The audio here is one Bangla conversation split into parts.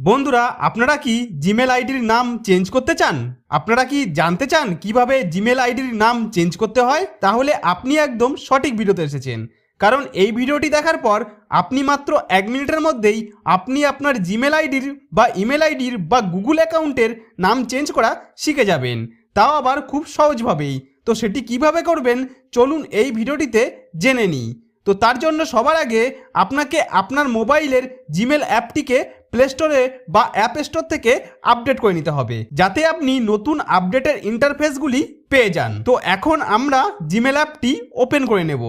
বন্ধুরা, আপনারা কি জিমেল আইডির নাম চেঞ্জ করতে চান? আপনারা কি জানতে চান কিভাবে জিমেল আইডির নাম চেঞ্জ করতে হয়? তাহলে আপনি একদম সঠিক ভিডিওতে এসেছেন, কারণ এই ভিডিওটি দেখার পর আপনি মাত্র 1 মিনিটের মধ্যেই আপনি আপনার জিমেল আইডির বা ইমেল আইডির বা গুগল অ্যাকাউন্টের নাম চেঞ্জ করা শিখে যাবেন, তাও আবার খুব সহজভাবেই। তো সেটি কিভাবে করবেন চলুন এই ভিডিওটিতে জেনে নিই। তো তার জন্য সবার আগে আপনাকে আপনার মোবাইলের জিমেল অ্যাপটিকে প্লে স্টোরে বা অ্যাপ স্টোর থেকে আপডেট করে নিতে হবে, যাতে আপনি নতুন আপডেটের ইন্টারফেসগুলি পেয়ে যান। তো এখন আমরা জিমেল অ্যাপটি ওপেন করে নেব।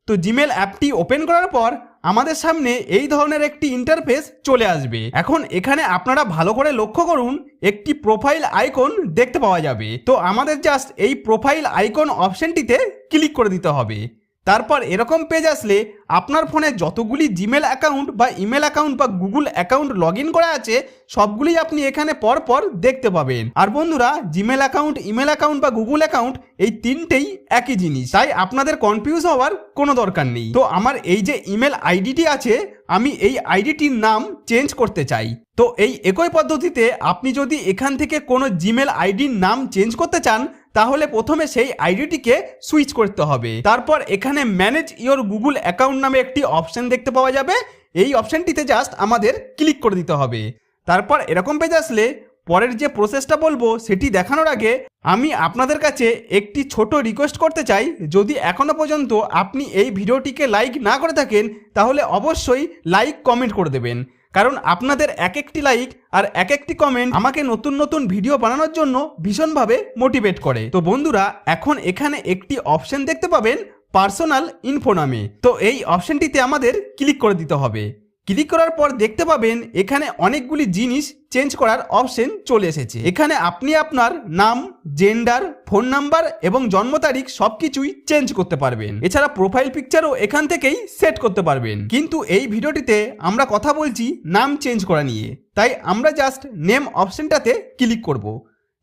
তো জিমেল অ্যাপটি ওপেন করার পর আমাদের সামনে এই ধরনের একটি ইন্টারফেস চলে আসবে। এখন এখানে আপনারা ভালো করে লক্ষ্য করুন, একটি প্রোফাইল আইকন দেখতে পাওয়া যাবে। তো আমাদের জাস্ট এই প্রোফাইল আইকন অপশনটিতে ক্লিক করে দিতে হবে। তারপর এরকম পেজ আসলে আপনার ফোনে যতগুলি জিমেল অ্যাকাউন্ট বা ইমেল অ্যাকাউন্ট বা গুগল অ্যাকাউন্ট লগ ইন করা আছে সবগুলি আপনি এখানে পরপর দেখতে পাবেন। আর বন্ধুরা, জিমেল অ্যাকাউন্ট, ইমেল অ্যাকাউন্ট বা গুগল অ্যাকাউন্ট এই তিনটেই একই জিনিস, তাই আপনাদের কনফিউজ হওয়ার কোনো দরকার নেই। তো আমার এই যে ইমেল আইডিটি আছে, আমি এই আইডিটির নাম চেঞ্জ করতে চাই। তো এই একই পদ্ধতিতে আপনি যদি এখান থেকে কোনো জিমেল আইডির নাম চেঞ্জ করতে চান, তাহলে প্রথমে সেই আইডিটিকে সুইচ করতে হবে। তারপর এখানে ম্যানেজ ইওর গুগল অ্যাকাউন্ট নামে একটি অপশন দেখতে পাওয়া যাবে। এই অপশনটিতে জাস্ট আমাদের ক্লিক করে দিতে হবে। তারপর এরকম পেজ আসলে পরের যে প্রসেসটা বলবো সেটি দেখানোর আগে আমি আপনাদের কাছে একটি ছোট রিকোয়েস্ট করতে চাই। যদি এখনো পর্যন্ত আপনি এই ভিডিওটিকে লাইক না করে থাকেন, তাহলে অবশ্যই লাইক কমেন্ট করে দেবেন, কারণ আপনাদের এক একটি লাইক আর এক একটি কমেন্ট আমাকে নতুন নতুন ভিডিও বানানোর জন্য ভীষণভাবে মোটিভেট করে। তো বন্ধুরা, এখন এখানে একটি অপশন দেখতে পাবেন পার্সোনাল ইনফো নামে। তো এই অপশনটিতে আমাদের ক্লিক করে দিতে হবে। ক্লিক করার পর দেখতে পাবেন এখানে অনেকগুলি জিনিস চেঞ্জ করার অপশন চলে এসেছে। এখানে আপনি আপনার নাম, জেন্ডার, ফোন নাম্বার এবং জন্ম তারিখ সবকিছুই চেঞ্জ করতে পারবেন। এছাড়া প্রোফাইল পিকচারও এখান থেকেই সেট করতে পারবেন। কিন্তু এই ভিডিওটিতে আমরা কথা বলছি নাম চেঞ্জ করা নিয়ে, তাই আমরা জাস্ট নেম অপশনটাতে ক্লিক করব।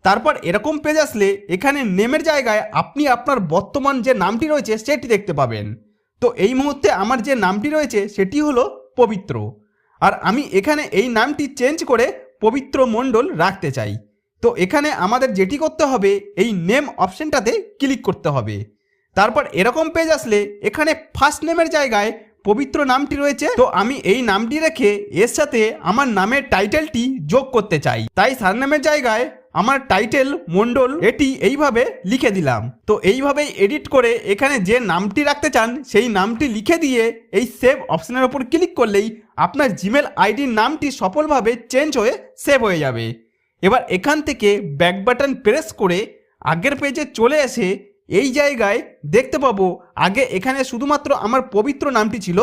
তারপর এরকম পেজ আসলে এখানে নেমের জায়গায় আপনি আপনার বর্তমান যে নামটি রয়েছে সেটি দেখতে পাবেন। তো এই মুহূর্তে আমার যে নামটি রয়েছে সেটি হলো পবিত্র, আর আমি এখানে এই নামটি চেঞ্জ করে পবিত্র মণ্ডল রাখতে চাই। তো এখানে আমাদের যেটি করতে হবে, এই নেম অপশনটাতে ক্লিক করতে হবে। তারপর এরকম পেজ আসলে এখানে ফার্স্ট নেমের জায়গায় পবিত্র নামটি রয়েছে, তো আমি এই নামটি রেখে এর সাথে আমার নামের টাইটেলটি যোগ করতে চাই। তাই সারনেমের জায়গায় আমার টাইটেল মণ্ডল এটি এইভাবে লিখে দিলাম। তো এইভাবেই এডিট করে এখানে যে নামটি রাখতে চান সেই নামটি লিখে দিয়ে এই সেভ অপশনের ওপর ক্লিক করলেই আপনার জিমেল আইডির নামটি সফলভাবে চেঞ্জ হয়ে সেভ হয়ে যাবে। এবার এখান থেকে ব্যাক বাটন প্রেস করে আগের পেজে চলে এসে এই জায়গায় দেখতে পাবো আগে এখানে শুধুমাত্র আমার পবিত্র নামটি ছিল,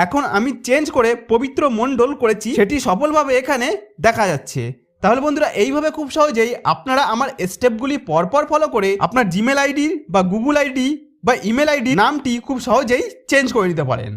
এখন আমি চেঞ্জ করে পবিত্র মণ্ডল করেছি, সেটি সফলভাবে এখানে দেখা যাচ্ছে। তাহলে বন্ধুরা, এইভাবে খুব সহজেই আপনারা আমার স্টেপগুলি পরপর ফলো করে আপনার জিমেল আইডি বা গুগল আইডি বা ইমেল আইডি নামটি খুব সহজেই চেঞ্জ করে নিতে পারেন।